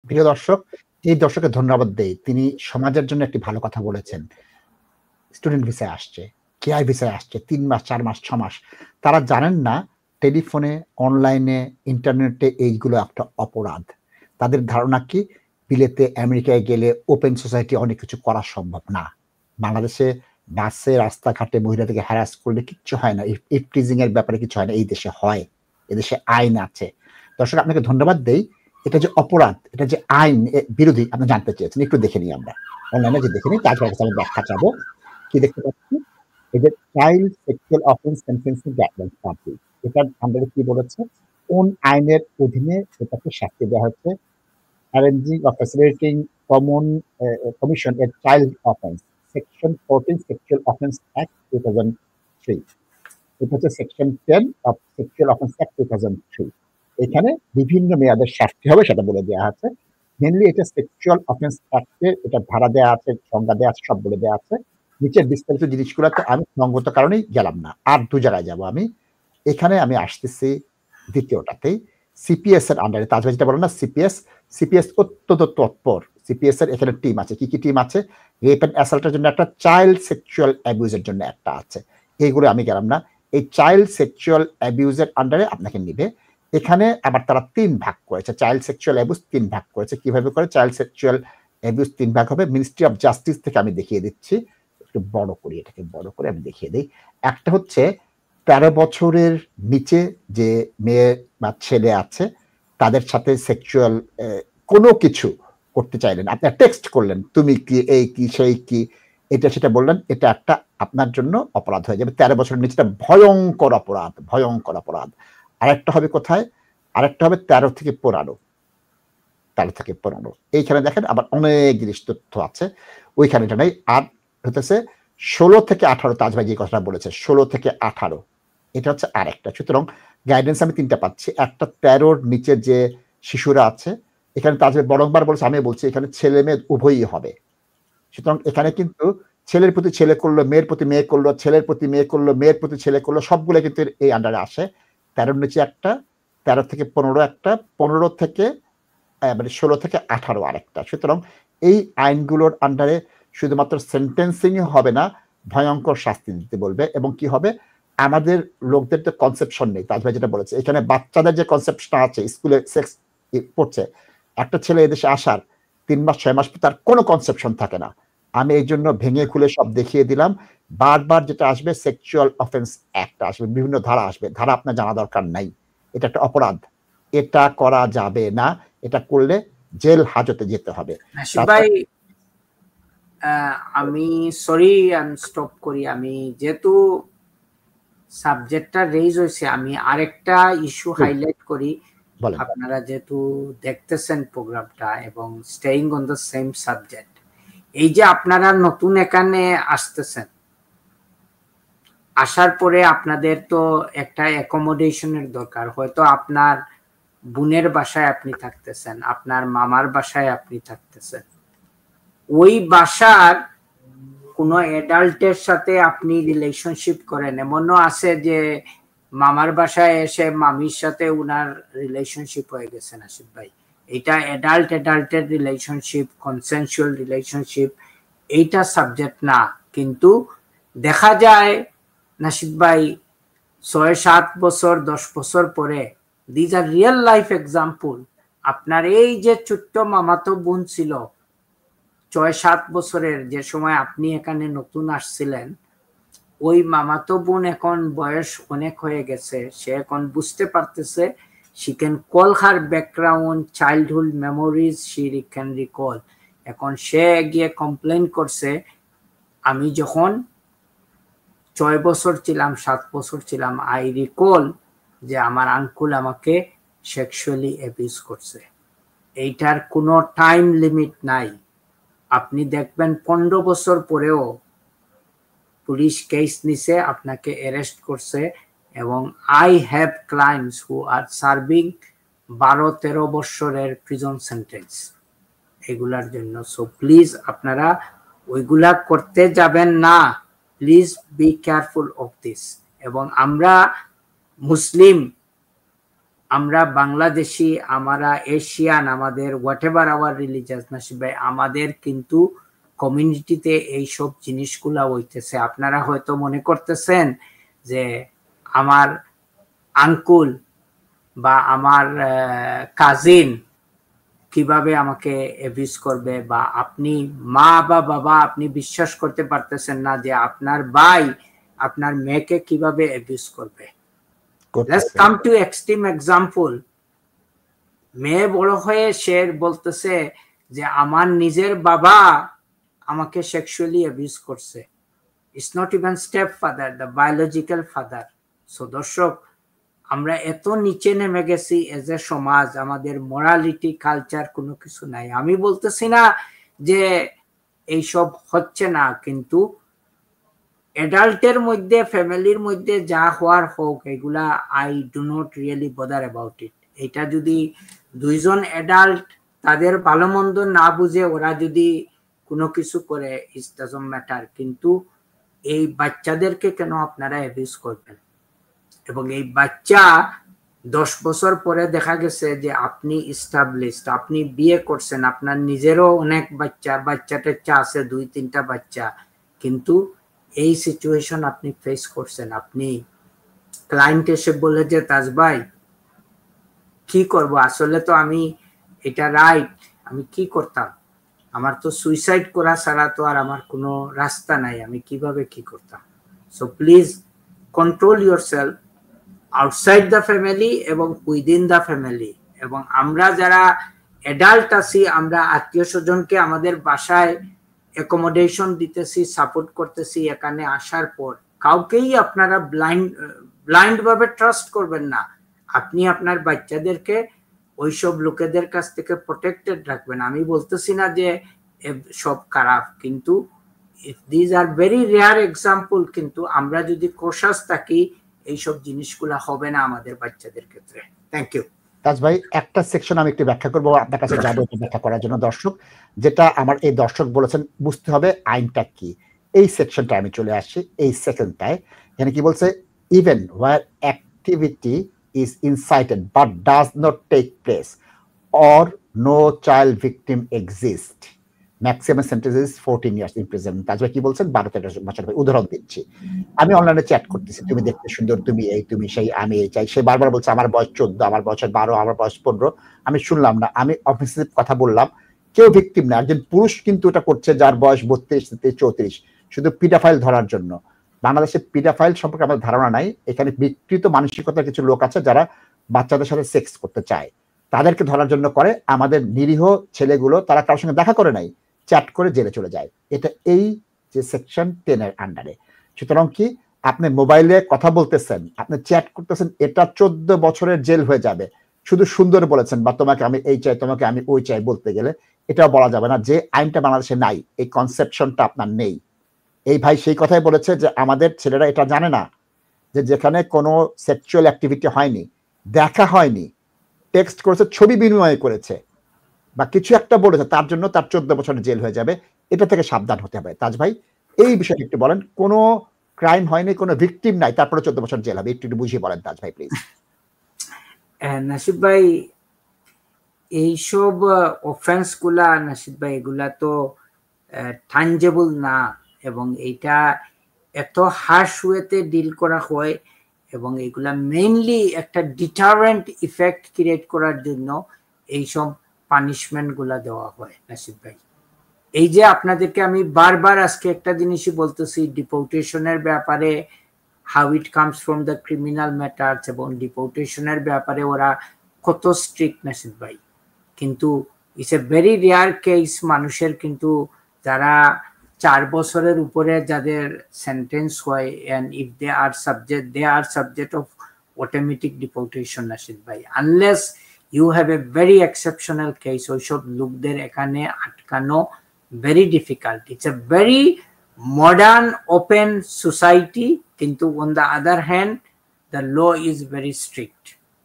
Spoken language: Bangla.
প্রিয় দর্শক, এই দর্শককে ধন্যবাদ দেই। তিনি সমাজের জন্য একটি ভালো কথা বলেছেন। স্টুডেন্ট ভিসায় আসছে, কেআই ভিসায় আসছে ৩ মাস, ৪ মাস, ৬ মাস। তারা জানেন না টেলিফোনে, অনলাইনে, ইন্টারনেটে এইগুলো একটা অপরাধ। তাদের ধারণা কি? বিলেতে, আমেরিকায় গেলে ওপেন সোসাইটি অনেক কিছু করা সম্ভব না। বাংলাদেশে বাসে, রাস্তাঘাটে মহিলাদেরকে হ্যারাস করলে কিচ্ছু হয় না। ইভটিজিং এর ব্যাপারে কিছু হয় না। এই দেশে হয়। এদেশে আইন আছে। দর্শক আপনাকে ধন্যবাদ দেই। এটা যে অপরাধ, এটা যে আইন বিরোধী আপনি জানতে চেয়েছেন। একটু দেখে নিই আমরা। অনলাইনে যে দেখে নিই তারপরে আমি ব্যাখ্যা চাবো। কি দেখতে পাচ্ছি? এই যে child sexual offence convention guidelines public এটার আন্ডারে কি বলেছে? কোন আইনের অধীনে এটাকে শাস্তি দেওয়া হচ্ছে? Arranging or facilitating common commission a child offense section 14 sexual offense act 2003 এটা হচ্ছে section 10 of sexual offence act 2003 এখানে বিভিন্ন মেয়াদের শাস্তি হবে সেটা বলে দেওয়া আছে মেনলি এটা সেক্সুয়াল অফেন্স অ্যাক্টে এটা ধারা দেওয়া আছে সংজ্ঞা দেওয়া আছে সব বলে দেওয়া আছে নিচের বিস্তারিত জিনিসগুলোতে আমি সঙ্গত কারণেই গেলাম না আর দু জায়গায় যাব আমি এখানে আমি আসতেছি দ্বিতীয়টাতেই সিপিএস এর আন্ডারে তাজভাই যেটা বলেন না সিপিএস অত্যন্ত তৎপর সিপিএস এর এখানে টিম আছে কি কি টিম আছে রেপ এন্ড অ্যাসাল্টের জন্য একটা চাইল্ড সেক্সুয়াল অ্যাবিউজের জন্য একটা আছে এইগুলো আমি গেলাম না এই চাইল্ড সেক্সুয়াল অ্যাবিউজের আন্ডারে আপনাকে নিবে এখানে আবার তারা 3 ভাগ করেছে চাইল্ড সেক্সুয়াল অ্যাবিউজ 3 ভাগ করেছে কিভাবে করে চাইল্ড সেক্সুয়াল অ্যাবিউজ 3 ভাগ হবে মিনিস্ট্রি অফ জাস্টিস থেকে আমি দেখিয়ে দিচ্ছি একটু বড় করি এটাকে বড় করে আমি দেখিয়ে দিই একটা হচ্ছে 13 বছরের নিচে যে মেয়ে বা ছেলে আছে তাদের সাথে সেক্সুয়াল কোনো কিছু করতে চাইলেন আপনি টেক্সট করলেন তুমি কি এই কি সেই কি এটা সেটা বললেন এটা একটা আপনার জন্য অপরাধ হয়ে যাবে 13 বছরের নিচে ভয়ঙ্কর অপরাধ আরেকটা হবে কোথায় আরেকটা হবে 13 থেকে 15 এইখানে দেখেন আবার অনেক জিনিস তথ্য আছে ওইখানে এটা নাই আর হতেছে 16 থেকে 18 তাজভাই যে কথাটা বলেছে 16 থেকে 18 এটা হচ্ছে আরেকটা সুতরাং গাইডেন্স আমি 3টা পাচ্ছি একটা 13-র নিচে যে শিশুরা আছে এখানে তাজভাই বরংবার বলেছে আমি বলছি এখানে ছেলে মেয়ে উভয়ই হবে সুতরাং এখানে কিন্তু ছেলের প্রতি ছেলে করলো মেয়ের প্রতি মেয়ে করলো ছেলের প্রতি মেয়ে করলো মেয়ের প্রতি ছেলে করলো সবগুলো কিন্তু এই আন্ডারে আসে 13-র নিচে একটা 13 থেকে 15 একটা 15 থেকে মানে 16 থেকে 18 আরেকটা সুতরাং এই আইনগুলোর আন্ডারে শুধুমাত্র সেন্টেন্সিং হবে না ভয়ঙ্কর শাস্তি দিতে বলবে এবং কি হবে আমাদের লোকদের তো কনসেপশন নেই তাজভাই যেটা বলেছে এখানে বাচ্চাদের যে কনসেপশন আছে স্কুলে সেক্স পড়ছে একটা ছেলে এদেশে আসার 3 মাস 6 মাস তার কোনো কনসেপশন থাকে না আমি এই জন্য ভেঙে খুলে সব দেখিয়ে দিলাম বারবার যেটা আসবে সেক্সুয়াল অফেন্স অ্যাক্ট আসবে বিভিন্ন ধারা আসবে ধারা আপনার জানা দরকার নাই এটা একটা অপরাধ এটা করা যাবে না এটা করলে জেল হাজতে যেতে হবে ভাই আমি সরি আমি স্টপ করি আমি যেহেতু সাবজেক্টটা রেইজ হয়েছে আমি আরেকটা ইস্যু হাইলাইট করি আপনারা যেহেতু দেখতেছেন প্রোগ্রামটা এবং staying on the same subject এই যে আপনারা নতুন এখানে আসতেছেন আসার পরে আপনাদের তো একটা অ্যাকোমোডেশনের দরকার হয়তো আপনার বোনের বাসায় আপনি থাকতেছেন আপনার মামার বাসায় আপনি থাকতেছেন ওই বাসার কোনো অ্যাডাল্টের সাথে আপনি রিলেশনশিপ করেন এমনও আছে যে মামার বাসায় এসে মামির সাথে উনার রিলেশনশিপ হয়ে গেছে নাসিব ভাই এটা অ্যাডাল্টের রিলেশনশিপ কনসেনসুয়াল রিলেশনশিপ এইটা সাবজেক্ট না কিন্তু দেখা যায় নাসিব ভাই 6-7 বছর 10 বছর পরে this are real life example আপনার এই যে ছোট্ট মামাতো বোন ছিল 6-7 বছরের যে সময় আপনি এখানে নতুন আসছিলেন ওই মামাতো বোন এখন বয়স অনেক হয়ে গেছে সে এখন বুঝতে পারতেছে she can call her background childhood memories she can recall এখন সে গিয়ে কমপ্লেইন করছে আমি যখন 6 বছর ছিলাম 7 বছর ছিলাম আই রিকল যে আমার আঙ্কুল আমাকে সেক্সুয়ালি অ্যাবিউজ করছে এইটার কোনো টাইম লিমিট নাই আপনি দেখবেন 15 বছর পরেও পুলিশ কেস নিছে আপনাকে অ্যারেস্ট করছে এবং I have clients who are serving 12-13 বছরের প্রিজন সেন্টেন্স এগুলার জন্য সো প্লিজ আপনারা ওইগুলা করতে যাবেন না please be careful of this এবং আমরা মুসলিম আমরা বাংলাদেশি, আমরা এশিয়ান, আমাদের হোয়াট এভার আওয়ার রিলিজিয়াস, নাসিব ভাই, আমাদের কিন্তু কমিউনিটিতে এইসব জিনিসগুলা হইতেছে। আপনারা হয়তো মনে করতেছেন যে আমার আঙ্কুল বা আমার কাজিন কিভাবে আমাকে অ্যাবিউজ করবে, বা আপনি মা বা বাবা আপনি বিশ্বাস করতে পারতেছেন না যে আপনার ভাই আপনার মেয়েকে কিভাবে অ্যাবিউজ করবে। Let's come to extreme example. মেয়ে বড় হয়ে সে বলতেছে যে আমার নিজের বাবা আমাকে সেক্সুয়ালি অ্যাবিউজ করছে। It's not even stepfather, the biological father. So দর্শক, আমরা এত নিচে নেমে গেছি এজ এ সমাজ, আমাদের মোরালিটি কালচার কোনো কিছু নাই। আমি বলতেছি না যে এইসব হচ্ছে না, কিন্তু অ্যাডাল্টের মধ্যে, ফ্যামিলির মধ্যে যা হওয়ার হোক, এগুলা I do not really bother about it. এটা যদি দুইজন অ্যাডাল্ট তাদের ভালো মন্দ না বুঝে ওরা যদি কোনো কিছু করে, ইট ডাজন্ট ম্যাটার, কিন্তু এই বাচ্চাদেরকে কেন আপনারা অ্যাবিউজ করবেন? এবং এই বাচ্চা 10 বছর পরে দেখা গেছে যে আপনি ইস্টাবলিশড, আপনি বিয়ে করছেন, আপনার নিজেরও অনেক বাচ্চা আছে, 2-3টা বাচ্চা, কিন্তু এই সিচুয়েশন আপনি ফেস করছেন। আপনি ক্লায়েন্ট এসে বলে যে তাজ ভাই কি করব, আসলে তো আমি এটা রাইট, আমি কি করতাম, আমার তো সুইসাইড করা ছাড়া তো আর আমার কোনো রাস্তা নাই, আমি কিভাবে কি করতাম। So please control yourself outside the family এবং উইদিন দ্য ফ্যামিলি। এবং আমরা যারা অ্যাডাল্ট আছি, আমরা আত্মীয় স্বজনকে আমাদের বাসায় অ্যাকোমোডেশন দিতেছি, সাপোর্ট করতেছি, এখানে আসার পর কাউকেই আপনারা ব্লাইন্ড ভাবে ট্রাস্ট করবেন না। আপনি আপনার বাচ্চাদেরকে ওইসব লোকেদের কাছ থেকে প্রোটেক্টেড রাখবেন। আমি বলতেছি না যে সব খারাপ, কিন্তু this are very rare example, কিন্তু আমরা যদি কোশাস থাকি এইসব জিনিসগুলা হবে না আমাদের বাচ্চাদের ক্ষেত্রে। Thank you. তাজ ভাই, একটা সেকশন আমি একটু ব্যাখ্যা করবো আপনার কাছে যাবো ব্যাখ্যা করার জন্য। দর্শক, যেটা আমার এই দর্শক বলেছেন বুঝতে হবে আইনটা কি, এই সেকশনটা আমি চলে আসছি। এই সেকেন্ডটায় এখানে কি বলছে, even war activity is incited but does not take place or no child victim exists, maximum sentence is 14 years imprisonment. তাজভাই কি বলছেন, 12-13 বছর। উদাহরণ দিচ্ছি, আমি অনলাইনে চ্যাট করতেছি, তুমি দেখতে সুন্দর, তুমি এই, তুমি সেই, আমি এই চাই। সে বারবার বলছে আমার বয়স 14, আমার বয়স 12, আমার বয়স 15। আমি শুনলাম না, আমি অফিসে কথা বললাম, কেউ ভিকটিম না। একজন পুরুষ কিন্তু এটা করছে যার বয়স 32-34, শুধু পিডাফাইল ধরার জন্য। বাংলাদেশে পিডাফাইল সম্পর্কে আমার ধারণা নাই। এখানে বিকৃত মানসিকতার কিছু লোক আছে যারা বাচ্চাদের সাথে সেক্স করতে চায়, তাদেরকে ধরার জন্য করে। আমাদের নিরীহ ছেলেগুলো তারা কারোর সঙ্গে দেখা করে নাই, চ্যাট করে জেলে চলে যায়। এটা এই যে সেকশন 10 এর আন্ডারে। সুতরাং কি, আপনি মোবাইলে কথা বলতেছেন, আপনি চ্যাট করতেছেন, এটা 14 বছরের জেল হয়ে যাবে। শুধু সুন্দর বলেছেন বা তোমাকে আমি এই চাই, তোমাকে আমি ওই চাই বলতে গেলে এটাও বলা যাবে না। যে আইনটা বাংলাদেশে নাই, এই কনসেপশনটা আপনার নেই। এই ভাই সেই কথাই বলেছে যে আমাদের ছেলেরা এটা জানে না যে যেখানে কোনো সেক্সুয়াল অ্যাক্টিভিটি হয়নি, দেখা হয়নি, টেক্সট করেছে, ছবি বিনিময় করেছে বা কিছু একটা বলেছে, তার জন্য তার 14 বছরের জেল হয়ে যাবে। এটা থেকে সাবধান হতে হবে। তাজ ভাই, এই বিষয়টা একটু বলেন। কোনো ক্রাইম হয়নি, কোনো ভিকটিম নাই, তারপরে 14 বছর জেল হবে, একটু বুঝিয়ে বলেন তাজ ভাই প্লিজ। নাসিব ভাই, এইসব অফেন্স গুলা নাসিব ভাই, এগুলা তো টাঞ্জেবল না, এবং এইটা এত হার্শ ওয়েতে ডিল করা হয়, এবং এগুলা মেইনলি একটা ডিটারেন্ট ইফেক্ট ক্রিয়েট করার জন্য এইসব পানিশমেন্ট গুলা দেওয়া হয়। নাসিব ভাই, এই যে আপনাদেরকে আমি বারবার আজকে একটা জিনিসই বলতেছি, ডিপোর্টেশনের ব্যাপারে, how it comes from the criminal matters, এবং ডিপোর্টেশনের ব্যাপারে ওরা কত স্ট্রিক্ট নাসিব ভাই। কিন্তু it's a very rare case মানুষের, কিন্তু যারা 4 বছরের উপরে যাদের সেন্টেন্স হয়, and if they are subject of automatic deportation নাসিব ভাই, unless you have a very exceptional case, ওইসব লোকদের এখানে আটকানো very difficult. It's a very modern open society, কিন্তু on the other hand the law is very strict.